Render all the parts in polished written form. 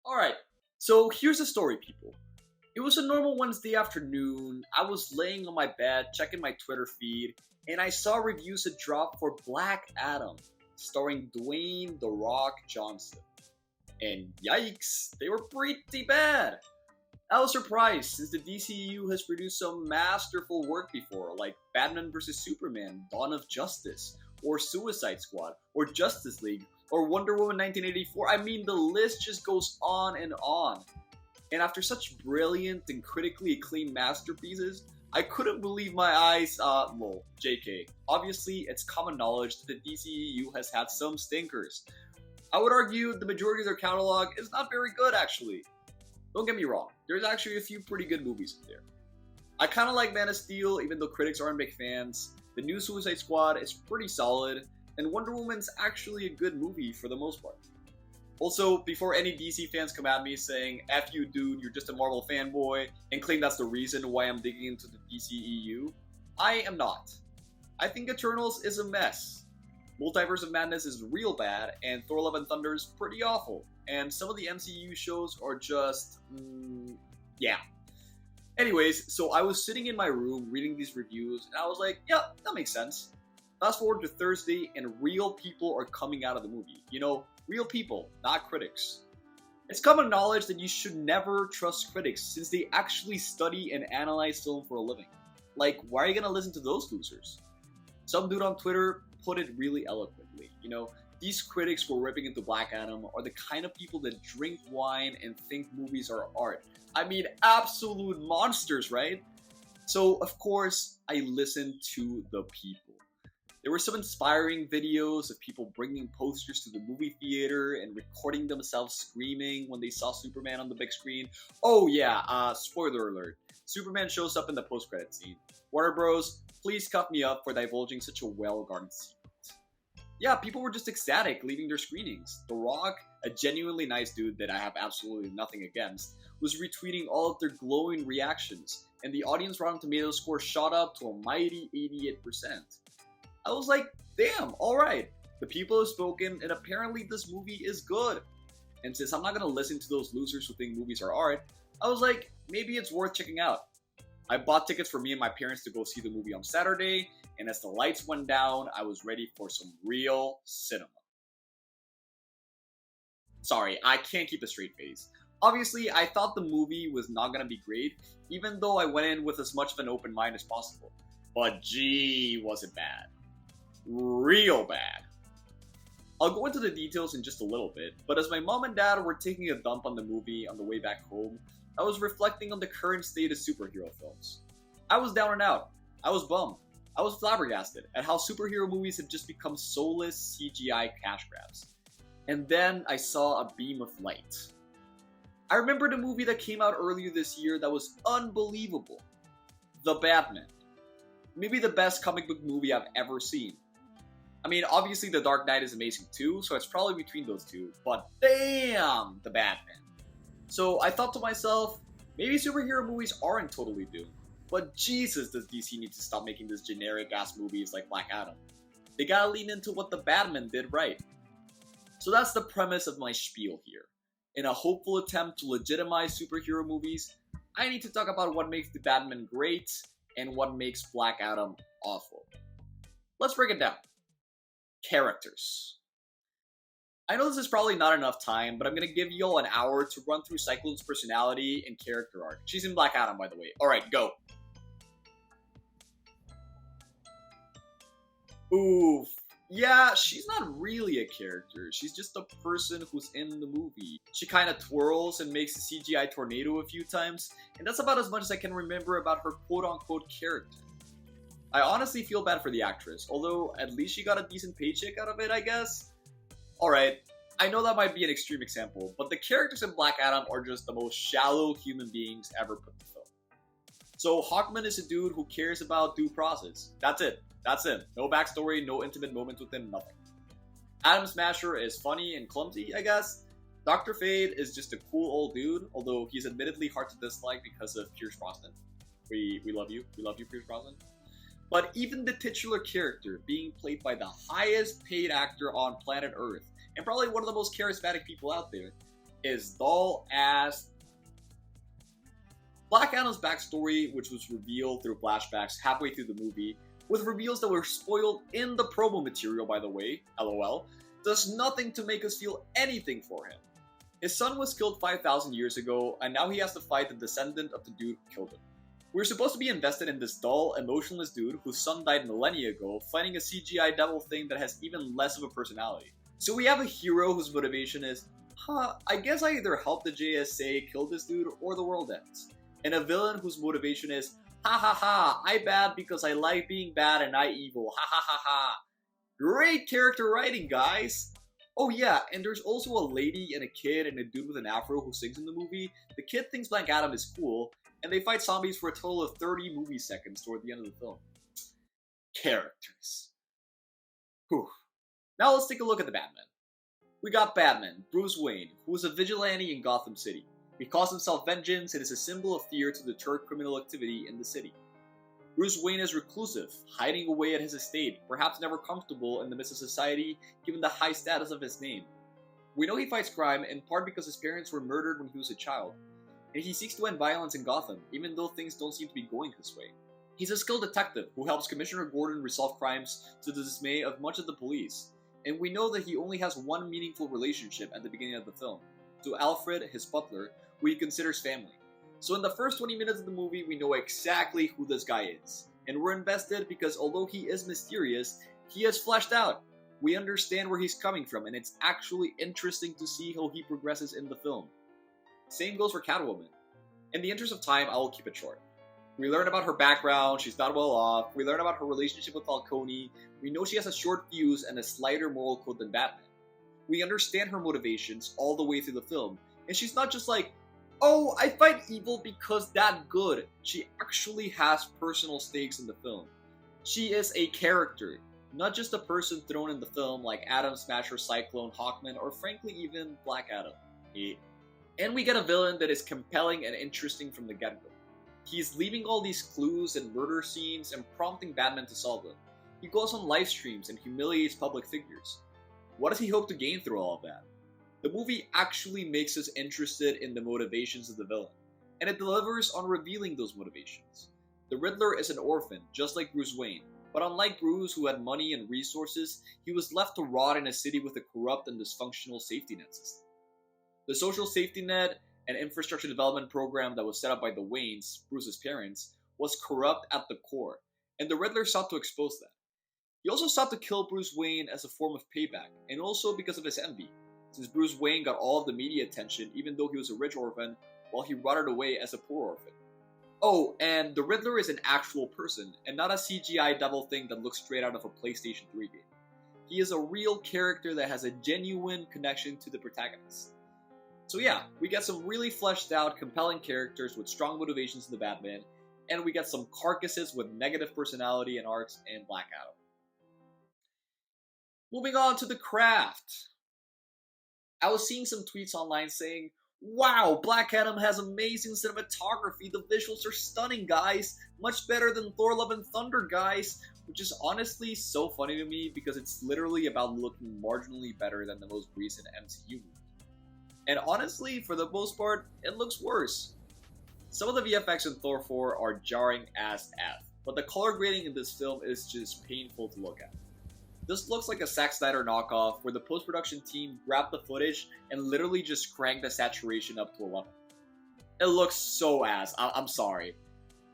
Alright, so here's the story, people. It was a normal Wednesday afternoon. I was laying on my bed, checking my Twitter feed, and I saw reviews had dropped for Black Adam, starring Dwayne "The Rock" Johnson. And yikes, they were pretty bad. I was surprised since the DCEU has produced some masterful work before, like Batman vs. Superman, Dawn of Justice, or Suicide Squad, or Justice League, or Wonder Woman 1984. I mean, the list just goes on and on. And after such brilliant and critically acclaimed masterpieces, I couldn't believe my eyes. Well, JK. Obviously, it's common knowledge that the DCEU has had some stinkers. I would argue the majority of their catalog is not very good, actually. Don't get me wrong, there's actually a few pretty good movies in there. I kinda like Man of Steel, even though critics aren't big fans. The new Suicide Squad is pretty solid, and Wonder Woman's actually a good movie for the most part. Also, before any DC fans come at me saying, F you dude, you're just a Marvel fanboy, and claim that's the reason why I'm digging into the DCEU, I am not. I think Eternals is a mess. Multiverse of Madness is real bad, and Thor Love and Thunder is pretty awful. And some of the MCU shows are just, yeah. Anyways, so I was sitting in my room reading these reviews, and I was like, yeah, that makes sense. Fast forward to Thursday, and real people are coming out of the movie. You know, real people, not critics. It's common knowledge that you should never trust critics since they actually study and analyze film for a living. Like, why are you gonna listen to those losers? Some dude on Twitter put it really eloquently. You know, these critics who are ripping into Black Adam are the kind of people that drink wine and think movies are art. I mean, absolute monsters, right? So, of course, I listened to the people. There were some inspiring videos of people bringing posters to the movie theater and recording themselves screaming when they saw Superman on the big screen. Oh yeah, spoiler alert. Superman shows up in the post-credit scene. Warner Bros., please cuff me up for divulging such a well-guarded secret. Yeah, people were just ecstatic leaving their screenings. The Rock, a genuinely nice dude that I have absolutely nothing against, was retweeting all of their glowing reactions, and the audience Rotten Tomatoes score shot up to a mighty 88%. I was like, damn, alright. The people have spoken, and apparently this movie is good. And since I'm not gonna listen to those losers who think movies are art, I was like, maybe it's worth checking out. I bought tickets for me and my parents to go see the movie on Saturday, and as the lights went down, I was ready for some real cinema. Sorry, I can't keep a straight face. Obviously, I thought the movie was not gonna be great, even though I went in with as much of an open mind as possible. But gee, was it bad. Real bad. I'll go into the details in just a little bit, but as my mom and dad were taking a dump on the movie on the way back home, I was reflecting on the current state of superhero films. I was down and out. I was bummed. I was flabbergasted at how superhero movies have just become soulless CGI cash grabs. And then I saw a beam of light. I remembered a movie that came out earlier this year that was unbelievable. The Batman. Maybe the best comic book movie I've ever seen. I mean, obviously The Dark Knight is amazing too, so it's probably between those two, but damn, The Batman. So I thought to myself, maybe superhero movies aren't totally doomed, but Jesus does DC need to stop making these generic-ass movies like Black Adam. They gotta lean into what the Batman did right. So that's the premise of my spiel here. In a hopeful attempt to legitimize superhero movies, I need to talk about what makes the Batman great and what makes Black Adam awful. Let's break it down. Characters. I know this is probably not enough time, but I'm gonna give y'all an hour to run through Cyclone's personality and character arc. She's in Black Adam, by the way. Alright, go. Oof. Yeah, she's not really a character. She's just a person who's in the movie. She kind of twirls and makes a CGI tornado a few times, and that's about as much as I can remember about her quote-unquote character. I honestly feel bad for the actress, although at least she got a decent paycheck out of it, I guess. Alright, I know that might be an extreme example, but the characters in Black Adam are just the most shallow human beings ever put to film. So Hawkman is a dude who cares about due process. That's it. That's him. No backstory, no intimate moments with him, nothing. Atom Smasher is funny and clumsy, I guess. Dr. Fate is just a cool old dude, although he's admittedly hard to dislike because of Pierce Brosnan. We love you. We love you, Pierce Brosnan. But even the titular character, being played by the highest paid actor on planet Earth, and probably one of the most charismatic people out there, is dull as... Black Adam's backstory, which was revealed through flashbacks halfway through the movie, with reveals that were spoiled in the promo material by the way, lol, does nothing to make us feel anything for him. His son was killed 5,000 years ago, and now he has to fight the descendant of the dude who killed him. We're supposed to be invested in this dull, emotionless dude whose son died millennia ago, fighting a CGI devil thing that has even less of a personality. So we have a hero whose motivation is, I guess I either help the JSA kill this dude or the world ends. And a villain whose motivation is, I bad because I like being bad and I evil, Great character writing, guys! Oh yeah, and there's also a lady and a kid and a dude with an afro who sings in the movie. The kid thinks Black Adam is cool, and they fight zombies for a total of 30 movie seconds toward the end of the film. Characters. Whew. Now let's take a look at the Batman. We got Batman, Bruce Wayne, who is a vigilante in Gotham City. He calls himself Vengeance and is a symbol of fear to deter criminal activity in the city. Bruce Wayne is reclusive, hiding away at his estate, perhaps never comfortable in the midst of society given the high status of his name. We know he fights crime in part because his parents were murdered when he was a child, and he seeks to end violence in Gotham, even though things don't seem to be going his way. He's a skilled detective who helps Commissioner Gordon resolve crimes to the dismay of much of the police, and we know that he only has one meaningful relationship at the beginning of the film, to Alfred, his butler, who he considers family. So in the first 20 minutes of the movie, we know exactly who this guy is. And we're invested because although he is mysterious, he is fleshed out. We understand where he's coming from, and it's actually interesting to see how he progresses in the film. Same goes for Catwoman. In the interest of time, I will keep it short. We learn about her background, she's not well off, we learn about her relationship with Falcone, we know she has a short fuse and a slighter moral code than Batman. We understand her motivations all the way through the film, and she's not just like, oh, I fight evil because that good. She actually has personal stakes in the film. She is a character, not just a person thrown in the film like Atom Smasher, Cyclone, Hawkman, or frankly even Black Adam. And we get a villain that is compelling and interesting from the get-go. He's leaving all these clues and murder scenes and prompting Batman to solve them. He goes on live streams and humiliates public figures. What does he hope to gain through all of that? The movie actually makes us interested in the motivations of the villain, and it delivers on revealing those motivations. The Riddler is an orphan, just like Bruce Wayne, but unlike Bruce, who had money and resources, he was left to rot in a city with a corrupt and dysfunctional safety net system. The social safety net and infrastructure development program that was set up by the Waynes, Bruce's parents, was corrupt at the core, and the Riddler sought to expose that. He also sought to kill Bruce Wayne as a form of payback, and also because of his envy, since Bruce Wayne got all of the media attention even though he was a rich orphan, while he rotted away as a poor orphan. Oh, and the Riddler is an actual person, and not a CGI devil thing that looks straight out of a PlayStation 3 game. He is a real character that has a genuine connection to the protagonist. So yeah, we get some really fleshed out, compelling characters with strong motivations in the Batman, and we get some carcasses with negative personality and arcs in Black Adam. Moving on to the craft. I was seeing some tweets online saying, wow, Black Adam has amazing cinematography, the visuals are stunning, guys, much better than Thor Love and Thunder, guys, which is honestly so funny to me because it's literally about looking marginally better than the most recent MCU movie. And honestly, for the most part, it looks worse. Some of the VFX in Thor 4 are jarring as F, but the color grading in this film is just painful to look at. This looks like a Zack Snyder knockoff where the post-production team grabbed the footage and literally just cranked the saturation up to 11. It looks so ass, I'm sorry.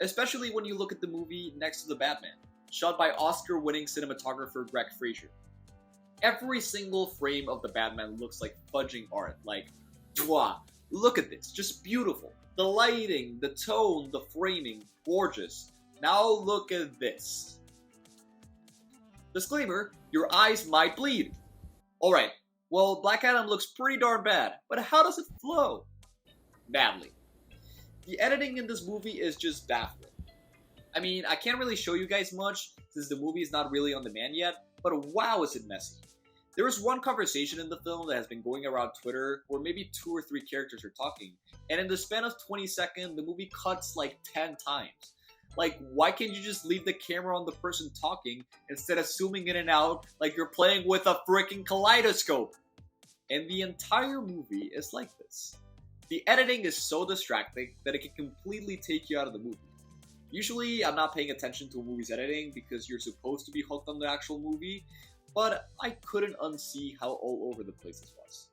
Especially when you look at the movie next to the Batman, shot by Oscar-winning cinematographer Greg Fraser. Every single frame of the Batman looks like fudging art, like, wow, look at this, just beautiful. The lighting, the tone, the framing, gorgeous. Now look at this. Disclaimer, your eyes might bleed. Alright, well, Black Adam looks pretty darn bad, but how does it flow? Badly. The editing in this movie is just baffling. I mean, I can't really show you guys much, since the movie is not really on demand yet, but wow is it messy. There is one conversation in the film that has been going around Twitter where maybe 2 or 3 characters are talking, and in the span of 20 seconds, the movie cuts like 10 times. Like, why can't you just leave the camera on the person talking instead of zooming in and out like you're playing with a freaking kaleidoscope? and the entire movie is like this. The editing is so distracting that it can completely take you out of the movie. Usually, I'm not paying attention to a movie's editing because you're supposed to be hooked on the actual movie, but I couldn't unsee how all over the place this was.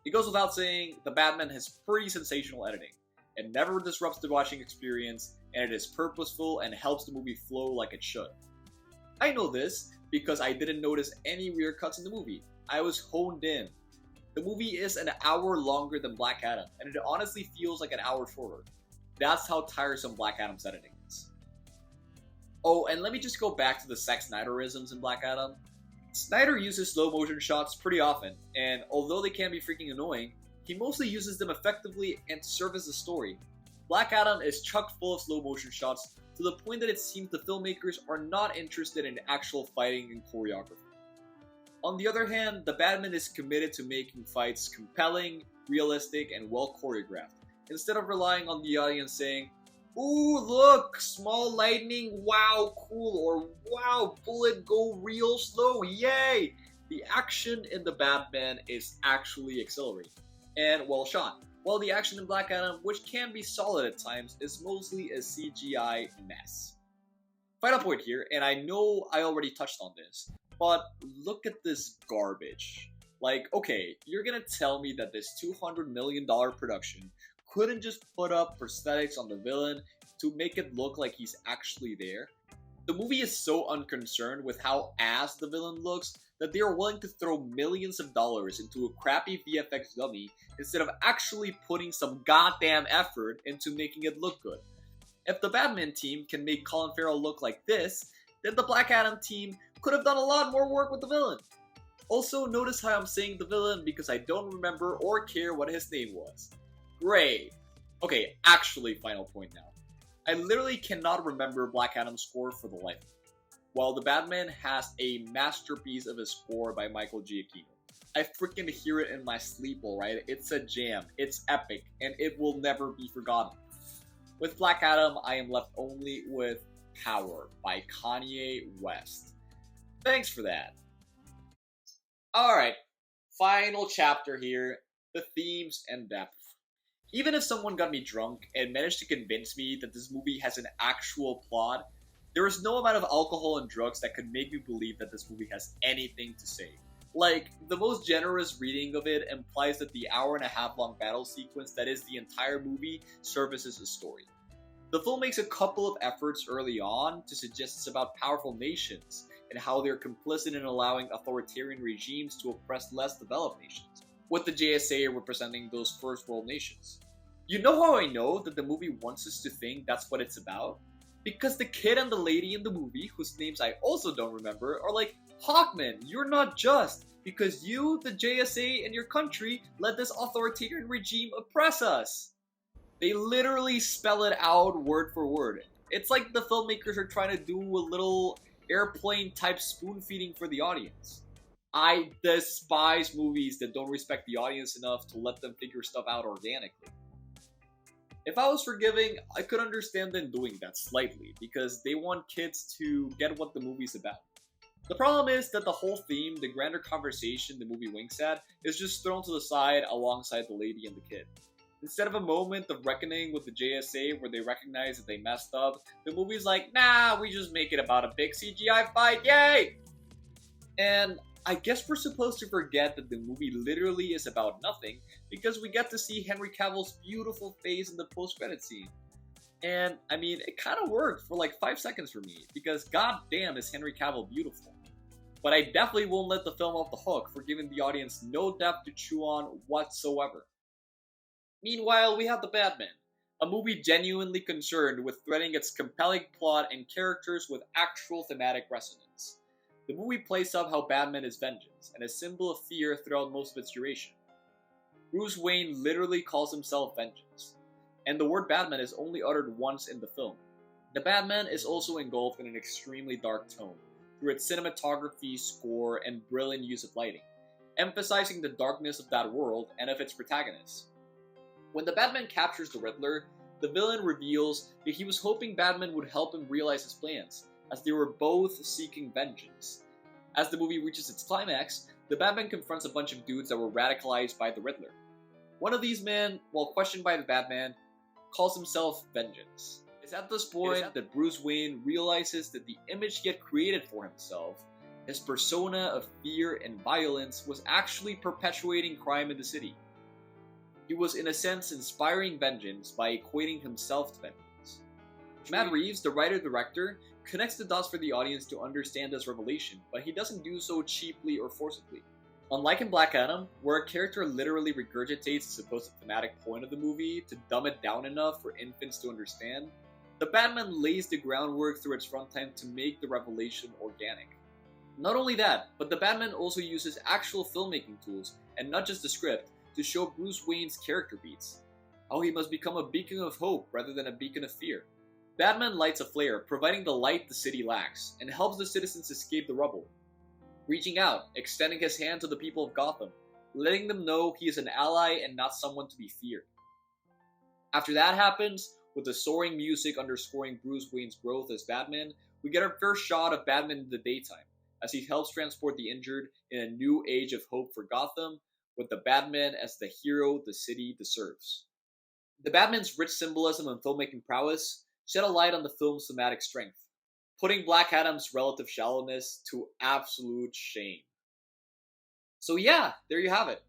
It goes without saying, The Batman has pretty sensational editing. It never disrupts the watching experience, and it is purposeful and helps the movie flow like it should. I know this because I didn't notice any weird cuts in the movie. I was honed in. The movie is an hour longer than Black Adam, and it honestly feels like an hour shorter. That's how tiresome Black Adam's editing is. Oh, and let me just go back to the Zack Snyderisms in Black Adam. Snyder uses slow motion shots pretty often, and although they can be freaking annoying, he mostly uses them effectively and to serve as a story. Black Adam is chock full of slow motion shots to the point that it seems the filmmakers are not interested in actual fighting and choreography. On the other hand, the Batman is committed to making fights compelling, realistic, and well choreographed, instead of relying on the audience saying, "Ooh, look, small lightning, wow, cool," or "Wow, bullet go real slow, yay!" The action in the Batman is actually exhilarating and well shot, while the action in Black Adam, which can be solid at times, is mostly a CGI mess. Final point here, and I know I already touched on this, but look at this garbage. Like, okay, you're gonna tell me that this $200 million production couldn't just put up prosthetics on the villain to make it look like he's actually there? The movie is so unconcerned with how ass the villain looks that they are willing to throw millions of dollars into a crappy VFX dummy instead of actually putting some goddamn effort into making it look good. If the Batman team can make Colin Farrell look like this, then the Black Adam team could have done a lot more work with the villain. Also, notice how I'm saying the villain because I don't remember or care what his name was. Great. Okay, actually, final point now. I literally cannot remember Black Adam's score for the life of me, while the Batman has a masterpiece of a score by Michael Giacchino. I freaking hear it in my sleep, alright? It's a jam, it's epic, and it will never be forgotten. With Black Adam, I am left only with Power by Kanye West. Thanks for that. Alright, final chapter here, the themes and depth. Even if someone got me drunk and managed to convince me that this movie has an actual plot, there is no amount of alcohol and drugs that could make me believe that this movie has anything to say. Like, the most generous reading of it implies that the hour-and-a-half long battle sequence that is the entire movie services a story. The film makes a couple of efforts early on to suggest it's about powerful nations and how they're complicit in allowing authoritarian regimes to oppress less developed nations, with the JSA representing those first world nations. You know how I know that the movie wants us to think that's what it's about? Because the kid and the lady in the movie, whose names I also don't remember, are like, "Hawkman, you're not just, because you, the JSA, and your country let this authoritarian regime oppress us." They literally spell it out word for word. It's like the filmmakers are trying to do a little airplane type spoon feeding for the audience. I despise movies that don't respect the audience enough to let them figure stuff out organically. If I was forgiving, I could understand them doing that slightly, because they want kids to get what the movie's about. The problem is that the whole theme, the grander conversation the movie winks at, is just thrown to the side alongside the lady and the kid. Instead of a moment of reckoning with the JSA where they recognize that they messed up, the movie's like, "Nah, we just make it about a big CGI fight, yay!" And I guess we're supposed to forget that the movie literally is about nothing, because we get to see Henry Cavill's beautiful face in the post-credit scene. And, I mean, it kind of worked for like 5 seconds for me, because goddamn is Henry Cavill beautiful. But I definitely won't let the film off the hook for giving the audience no depth to chew on whatsoever. Meanwhile, we have The Batman, a movie genuinely concerned with threading its compelling plot and characters with actual thematic resonance. The movie plays up how Batman is vengeance, and a symbol of fear throughout most of its duration. Bruce Wayne literally calls himself vengeance, and the word Batman is only uttered once in the film. The Batman is also engulfed in an extremely dark tone, through its cinematography, score, and brilliant use of lighting, emphasizing the darkness of that world and of its protagonists. When the Batman captures the Riddler, the villain reveals that he was hoping Batman would help him realize his plans, as they were both seeking vengeance. As the movie reaches its climax, the Batman confronts a bunch of dudes that were radicalized by the Riddler. One of these men, while questioned by the Batman, calls himself Vengeance. It's at this point that Bruce Wayne realizes that the image he had created for himself, his persona of fear and violence, was actually perpetuating crime in the city. He was in a sense inspiring vengeance by equating himself to vengeance. Matt Reeves, the writer-director, connects the dots for the audience to understand this revelation, but he doesn't do so cheaply or forcibly. Unlike in Black Adam, where a character literally regurgitates the supposed thematic point of the movie to dumb it down enough for infants to understand, the Batman lays the groundwork through its runtime to make the revelation organic. Not only that, but the Batman also uses actual filmmaking tools, and not just the script, to show Bruce Wayne's character beats. How he must become a beacon of hope rather than a beacon of fear. Batman lights a flare, providing the light the city lacks, and helps the citizens escape the rubble. Reaching out, extending his hand to the people of Gotham, letting them know he is an ally and not someone to be feared. After that happens, with the soaring music underscoring Bruce Wayne's growth as Batman, we get our first shot of Batman in the daytime, as he helps transport the injured in a new age of hope for Gotham, with the Batman as the hero the city deserves. The Batman's rich symbolism and filmmaking prowess shed a light on the film's thematic strength, putting Black Adam's relative shallowness to absolute shame. So yeah, there you have it.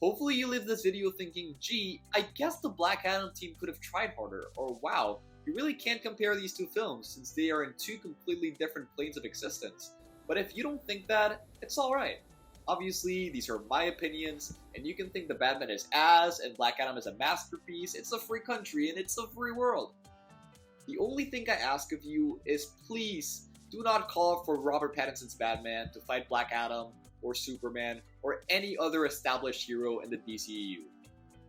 Hopefully you leave this video thinking, gee, I guess the Black Adam team could have tried harder, or wow, you really can't compare these two films since they are in two completely different planes of existence. But if you don't think that, it's alright. Obviously, these are my opinions, and you can think the Batman is ass and Black Adam is a masterpiece. It's a free country and it's a free world. The only thing I ask of you is please do not call for Robert Pattinson's Batman to fight Black Adam or Superman or any other established hero in the DCEU.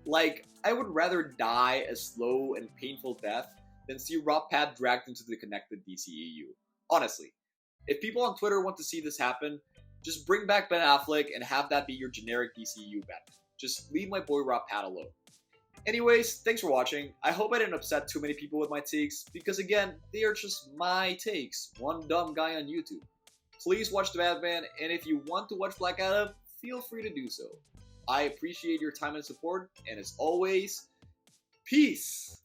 Like, I would rather die a slow and painful death than see Rob Pat dragged into the connected DCEU. Honestly, if people on Twitter want to see this happen, just bring back Ben Affleck and have that be your generic DCEU Batman. Just leave my boy Rob Pat alone. Anyways, thanks for watching. I hope I didn't upset too many people with my takes, because again, they are just my takes, one dumb guy on YouTube. Please watch The Batman, and if you want to watch Black Adam, feel free to do so. I appreciate your time and support, and as always, peace!